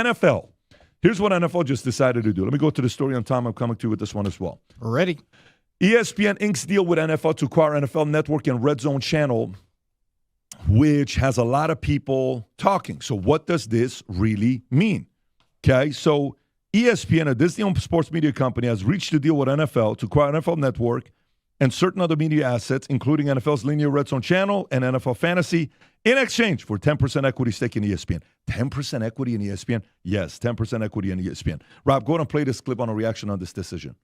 NFL. Here's what NFL just decided to do. Let me go to the story on Tom. I'm coming to you with this one as well. Ready. ESPN Inc.'s deal with NFL to acquire NFL Network and Red Zone channel, which has a lot of people talking. So what does this really mean? Okay, so ESPN, a Disney-owned sports media company, has reached a deal with NFL to acquire NFL Network and certain other media assets, including NFL's linear Red Zone channel and NFL Fantasy, in exchange for 10% equity stake in ESPN. 10% equity in ESPN? Yes, 10% equity in ESPN. Rob, go ahead and play this clip on a reaction on this decision.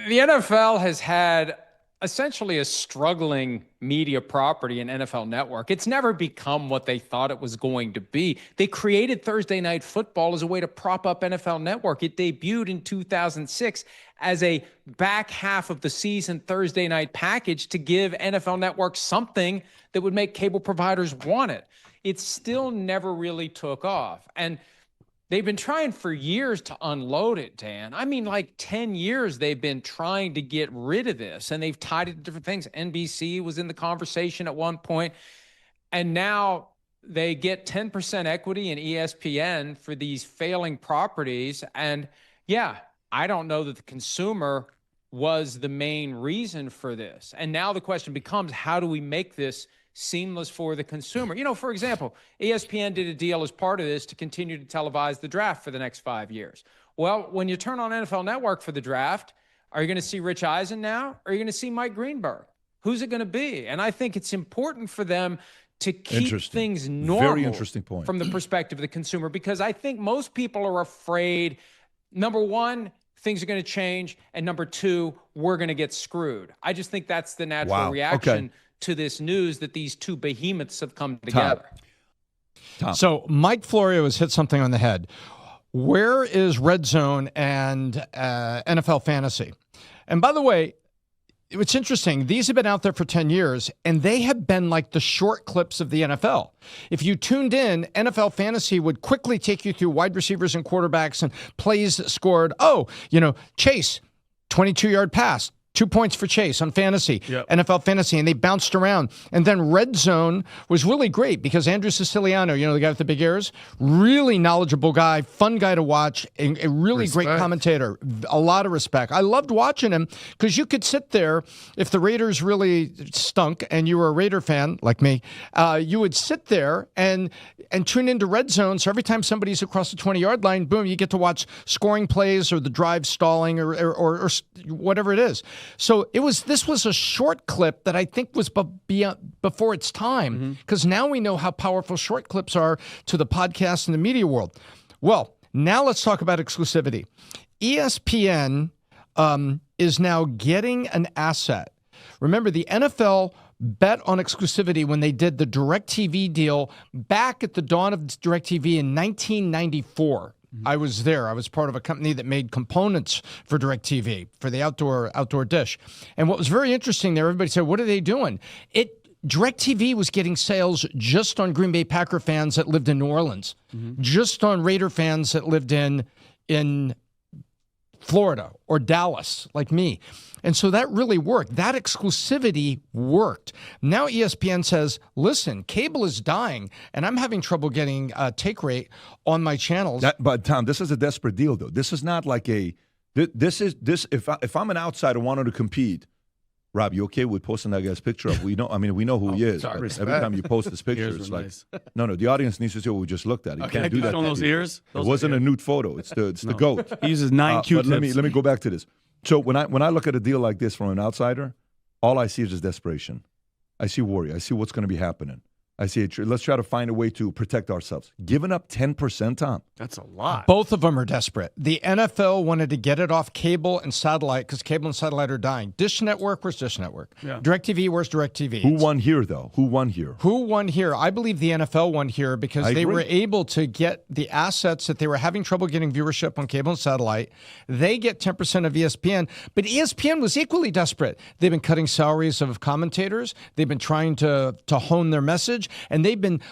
The NFL has had essentially a struggling media property in NFL Network. It's never become what they thought it was going to be. They created Thursday Night Football as a way to prop up NFL Network. It debuted in 2006 as a back half of the season Thursday night package to give NFL Network something that would make cable providers want it. It still never really took off. And they've been trying for years to unload it, Dan. I mean, like 10 years they've been trying to get rid of this, and they've tied it to different things. NBC was in the conversation at one point, and now they get 10% equity in ESPN for these failing properties. And yeah, I don't know that the consumer was the main reason for this. And now the question becomes, how do we make this seamless for the consumer? You know, for example, ESPN did a deal as part of this to continue to televise the draft for the next 5 years. Well, when you turn on NFL Network for the draft, are you going to see Rich Eisen now? Or are you going to see Mike Greenberg? Who's it going to be? And I think it's important for them to keep things normal. Very interesting point. From the perspective of the consumer, because I think most people are afraid, number one, things are going to change, and number two, we're going to get screwed. I just think that's the natural reaction to this news, that these two behemoths have come together. Tom. So Mike Florio has hit something on the head. Where is Red Zone and NFL Fantasy? And by the way, it's interesting. These have been out there for 10 years, and they have been like the short clips of the NFL. If you tuned in, NFL Fantasy would quickly take you through wide receivers and quarterbacks and plays scored. Oh, Chase, 22-yard pass. 2 points for Chase on fantasy, NFL Fantasy, and they bounced around. And then Red Zone was really great because Andrew Siciliano, the guy with the big ears, really knowledgeable guy, fun guy to watch, a really great commentator, a lot of respect. I loved watching him because you could sit there, if the Raiders really stunk and you were a Raider fan like me, you would sit there and tune into Red Zone. So every time somebody's across the 20-yard line, boom, you get to watch scoring plays or the drive stalling or whatever it is. So this was a short clip that I think was before its time, because now we know how powerful short clips are to the podcast and the media world. Well, now let's talk about exclusivity. ESPN is now getting an asset. Remember, the NFL bet on exclusivity when they did the DirecTV deal back at the dawn of DirecTV in 1994. I was there. I was part of a company that made components for DirecTV, for the outdoor dish. And what was very interesting there, everybody said, what are they doing? DirecTV was getting sales just on Green Bay Packer fans that lived in New Orleans, just on Raider fans that lived in Florida or Dallas, like me. And so that really worked. That exclusivity worked. Now ESPN says, listen, cable is dying, and I'm having trouble getting take rate on my channels. But Tom, this is a desperate deal, though. This is not like if I'm an outsider wanting to compete, Rob, you okay with posting that guy's picture up? We know who he is. Every time you post this picture, it's like, nice. No, the audience needs to see what we just looked at. You can't do that. On those ears? It wasn't a nude photo. It's the goat. He uses 9 Q-tips. Let me go back to this. So when I look at a deal like this from an outsider, all I see is just desperation. I see worry. I see what's going to be happening. I see it. Let's try to find a way to protect ourselves. Giving up 10%, Tom. That's a lot. Both of them are desperate. The NFL wanted to get it off cable and satellite because cable and satellite are dying. Dish Network, where's Dish Network? Yeah. DirecTV, where's DirecTV? Who won here, though? Who won here? I believe the NFL won here because they were able to get the assets that they were having trouble getting viewership on cable and satellite. They get 10% of ESPN, but ESPN was equally desperate. They've been cutting salaries of commentators. They've been trying to hone their message. And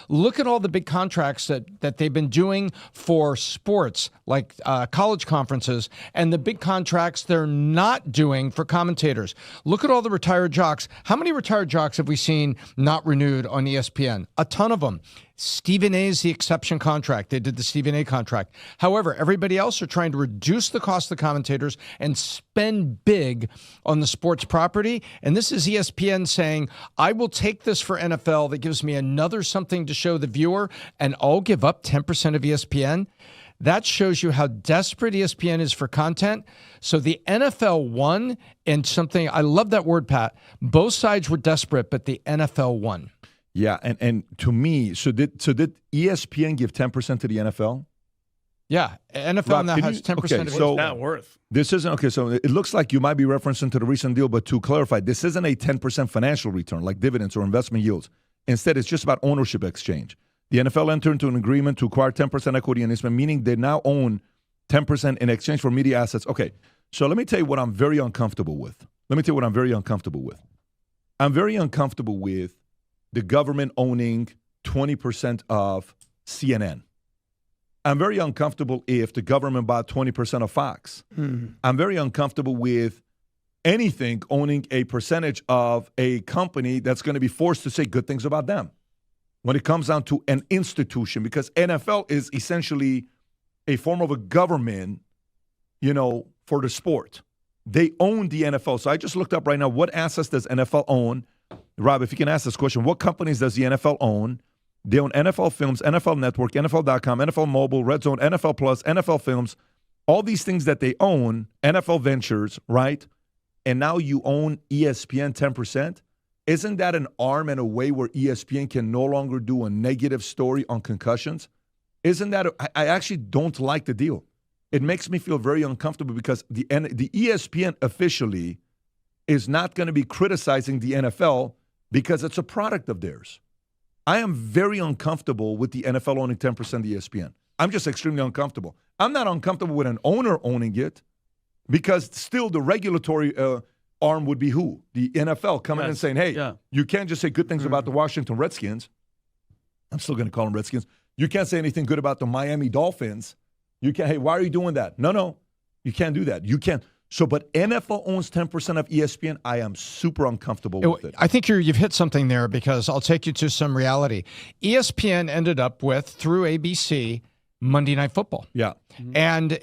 look at all the big contracts that they've been doing for sports, like college conferences, and the big contracts they're not doing for commentators. Look at all the retired jocks. How many retired jocks have we seen not renewed on ESPN? A ton of them. Stephen A is the exception contract. They did the Stephen A contract. However, everybody else are trying to reduce the cost of the commentators and spend big on the sports property. And this is ESPN saying, I will take this for NFL that gives me another something to show the viewer, and I'll give up 10% of ESPN. That shows you how desperate ESPN is for content. So the NFL won, and something, I love that word, Pat. Both sides were desperate, but the NFL won. Yeah, and to me, so did ESPN give 10% to the NFL? Yeah, NFL Rob, now has 10% okay, of it. so What's that worth? This isn't, okay, so it looks like you might be referencing to the recent deal, but to clarify, this isn't a 10% financial return like dividends or investment yields. Instead, it's just about ownership exchange. The NFL entered into an agreement to acquire 10% equity in ESPN, meaning they now own 10% in exchange for media assets. Okay, so let me tell you what I'm very uncomfortable with. I'm very uncomfortable with the government owning 20% of CNN. I'm very uncomfortable if the government bought 20% of Fox. I'm very uncomfortable with anything owning a percentage of a company that's going to be forced to say good things about them when it comes down to an institution, because NFL is essentially a form of a government, for the sport. They own the NFL. So I just looked up right now, what assets does NFL own? Rob, if you can ask this question, what companies does the NFL own? They own NFL Films, NFL Network, NFL.com, NFL Mobile, Red Zone, NFL Plus, NFL Films, all these things that they own, NFL Ventures, right? And now you own ESPN 10%. Isn't that an arm and a way where ESPN can no longer do a negative story on concussions? Isn't that I actually don't like the deal. It makes me feel very uncomfortable because the ESPN officially is not going to be criticizing the NFL because it's a product of theirs. I am very uncomfortable with the NFL owning 10% of ESPN. I'm just extremely uncomfortable. I'm not uncomfortable with an owner owning it because still the regulatory arm would be who? The NFL coming in and saying, hey, you can't just say good things about the Washington Redskins. I'm still going to call them Redskins. You can't say anything good about the Miami Dolphins. You can't, hey, why are you doing that? No, you can't do that. You can't. So, but NFL owns 10% of ESPN. I am super uncomfortable with it. I think you've hit something there because I'll take you to some reality. ESPN ended up with, through ABC, Monday Night Football. Yeah. And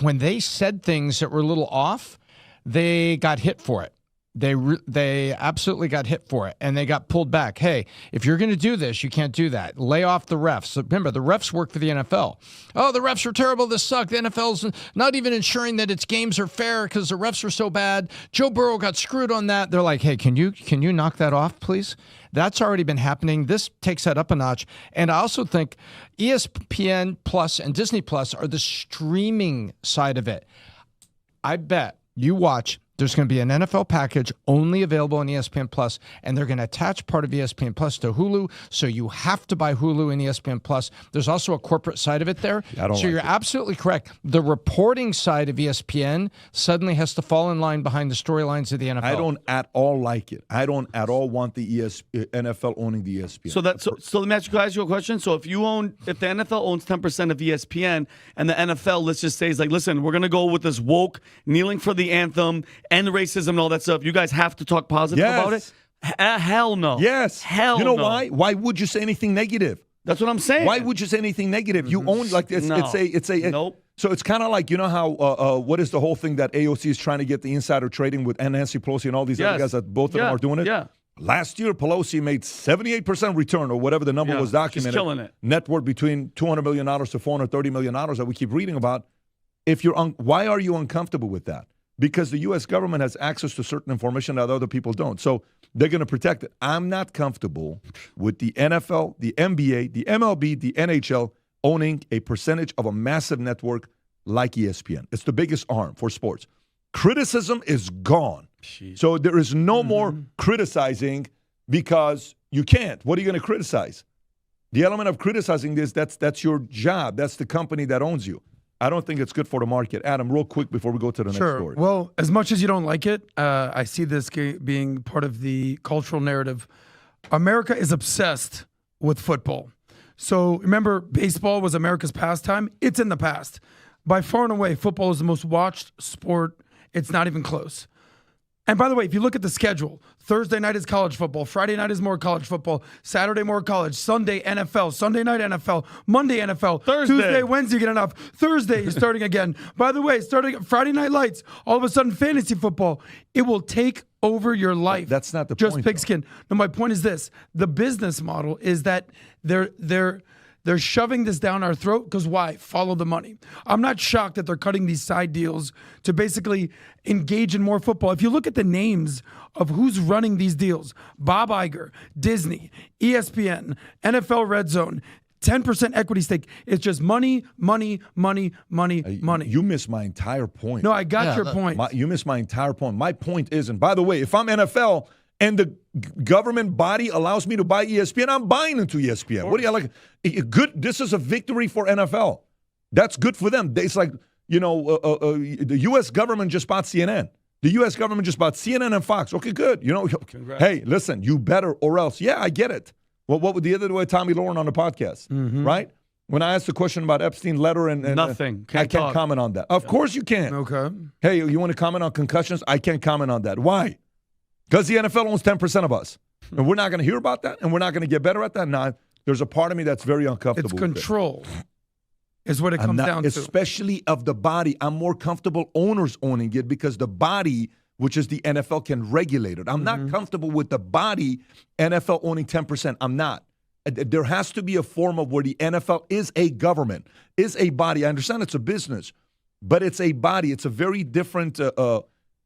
when they said things that were a little off, they got hit for it. They absolutely got hit for it, and they got pulled back. Hey, if you're going to do this, you can't do that. Lay off the refs. Remember, the refs work for the NFL. Oh, the refs are terrible. This sucked. The NFL's not even ensuring that its games are fair because the refs are so bad. Joe Burrow got screwed on that. They're like, hey, can you knock that off, please? That's already been happening. This takes that up a notch. And I also think ESPN Plus and Disney Plus are the streaming side of it. I bet you watch. There's going to be an NFL package only available on ESPN Plus, and they're going to attach part of ESPN Plus to Hulu, so you have to buy Hulu and ESPN Plus. There's also a corporate side of it there. You're absolutely correct. The reporting side of ESPN suddenly has to fall in line behind the storylines of the NFL. I don't at all like it. I don't at all want the NFL owning the ESPN. So let me ask you a question. So if the NFL owns 10% of ESPN and the NFL, let's just say, is like, listen, we're going to go with this woke, kneeling for the anthem, and racism and all that stuff, you guys have to talk positive about it? Hell no. Yes. Hell no. You know why? Why would you say anything negative? That's what I'm saying. Why would you say anything negative? You own, like, Nope. So it's kind of like, you know how, what is the whole thing that AOC is trying to get the insider trading with Nancy Pelosi and all these other guys that both of them are doing it? Yeah. Last year, Pelosi made 78% return or whatever the number was documented. She's killing it. Net worth between $200 million to $430 million that we keep reading about. Why are you uncomfortable with that? Because the U.S. government has access to certain information that other people don't. So they're going to protect it. I'm not comfortable with the NFL, the NBA, the MLB, the NHL owning a percentage of a massive network like ESPN. It's the biggest arm for sports. Criticism is gone. Jeez. So there is no more criticizing because you can't. What are you going to criticize? The element of criticizing this, that's your job. That's the company that owns you. I don't think it's good for the market. Adam, real quick before we go to the next story. Well, as much as you don't like it, I see this being part of the cultural narrative. America is obsessed with football. So remember, baseball was America's pastime. It's in the past. By far and away, football is the most watched sport. It's not even close. And by the way, if you look at the schedule, Thursday night is college football, Friday night is more college football, Saturday more college, Sunday NFL, Sunday night NFL, Monday NFL, Thursday. Tuesday, Wednesday you get enough, Thursday you're starting again. By the way, starting Friday Night Lights, all of a sudden fantasy football, it will take over your life. That's not the just point, pigskin. No, my point is this: the business model is that they're shoving this down our throat because why? Follow the money. I'm not shocked that they're cutting these side deals to basically engage in more football. If you look at the names of who's running these deals, Bob Iger, Disney, ESPN, NFL Red Zone, 10% equity stake. It's just money, money, money, money, money. You missed my entire point. No, I got your point. You missed my entire point. My point is, and by the way, if I'm NFL and the government body allows me to buy ESPN, I'm buying into ESPN. What do you like? Good. This is a victory for NFL. That's good for them. It's like, the U.S. government just bought CNN. The U.S. government just bought CNN and Fox. Okay, good. Congrats. Hey, listen, you better or else. Yeah, I get it. Well, what would the other way, Tommy Lauren on the podcast, right? When I asked the question about Epstein letter and nothing. I can't comment on that. Of course you can. Okay. Hey, you want to comment on concussions? I can't comment on that. Why? Because the NFL owns 10% of us. And we're not going to hear about that, and we're not going to get better at that. No, there's a part of me that's very uncomfortable It's control is what it comes down to. Especially of the body. I'm more comfortable owners owning it because the body, which is the NFL, can regulate it. I'm not comfortable with the body, NFL owning 10%. I'm not. There has to be a form of where the NFL is a government, is a body. I understand it's a business, but it's a body. It's a very different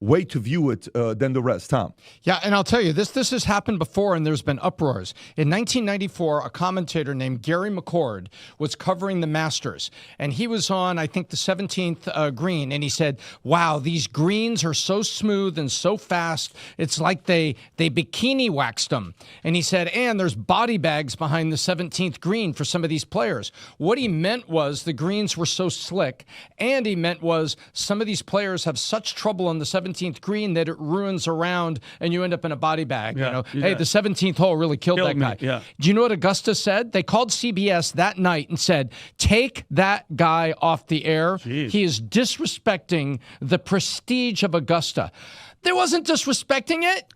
way to view it than the rest, Tom. Yeah, and I'll tell you, this has happened before, and there's been uproars. In 1994, a commentator named Gary McCord was covering the Masters, and he was on, I think, the 17th green, and he said, wow, these greens are so smooth and so fast, it's like they bikini waxed them. And he said, and there's body bags behind the 17th green for some of these players. What he meant was the greens were so slick, and he meant was some of these players have such trouble on the 17th green that it ruins around and you end up in a body bag. Hey, the 17th hole really killed that guy. Yeah. Do you know what Augusta said? They called CBS that night and said, take that guy off the air. Jeez. He is disrespecting the prestige of Augusta. They wasn't disrespecting it.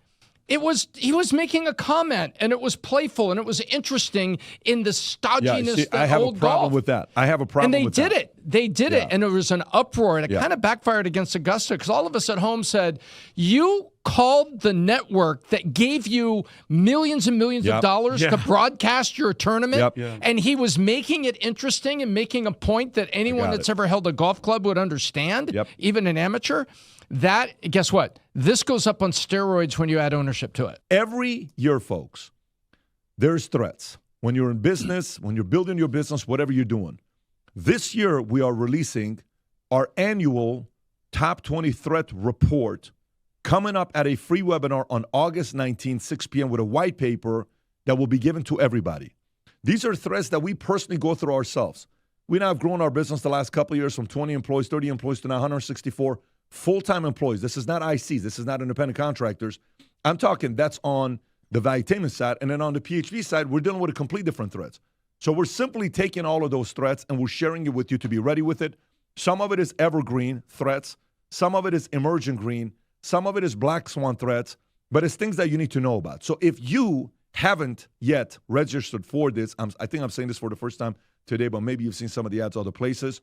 He was making a comment, and it was playful, and it was interesting in the stodginess I have old a problem golf. with that. I have a problem with that. And they did it. They did it, and it was an uproar, and it Yeah. kind of backfired against Augusta because all of us at home said, you called the network that gave you millions and millions of dollars to broadcast your tournament, and he was making it interesting and making a point that anyone that's ever held a golf club would understand, even an amateur. That, guess what? This goes up on steroids when you add ownership to it. Every year, folks, there's threats. When you're in business, when you're building your business, whatever you're doing. This year, we are releasing our annual Top 20 Threat Report coming up at a free webinar on August 19, 6 p.m. with a white paper that will be given to everybody. These are threats that we personally go through ourselves. We now have grown our business the last couple of years from 20 employees, 30 employees to now 164 full-time employees. This is not ICs. This is not independent contractors. I'm talking that's on the Valuetainment side. And then on the PHV side, we're dealing with a complete different threats. So we're simply taking all of those threats and we're sharing it with you to be ready with it. Some of it is evergreen threats. Some of it is emerging green. Some of it is black swan threats. But it's things that you need to know about. So if you haven't yet registered for this, I think I'm saying this for the first time today, but maybe you've seen some of the ads other places.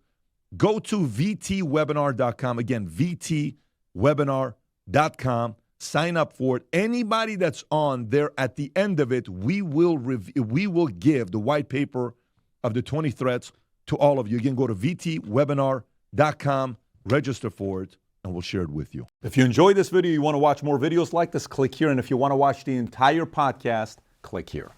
Go to vtwebinar.com. Again, vtwebinar.com. Sign up for it. Anybody that's on there at the end of it, we will give the white paper of the 20 threats to all of you. Again, go to vtwebinar.com, register for it, and we'll share it with you. If you enjoyed this video, you want to watch more videos like this, click here. And if you want to watch the entire podcast, click here.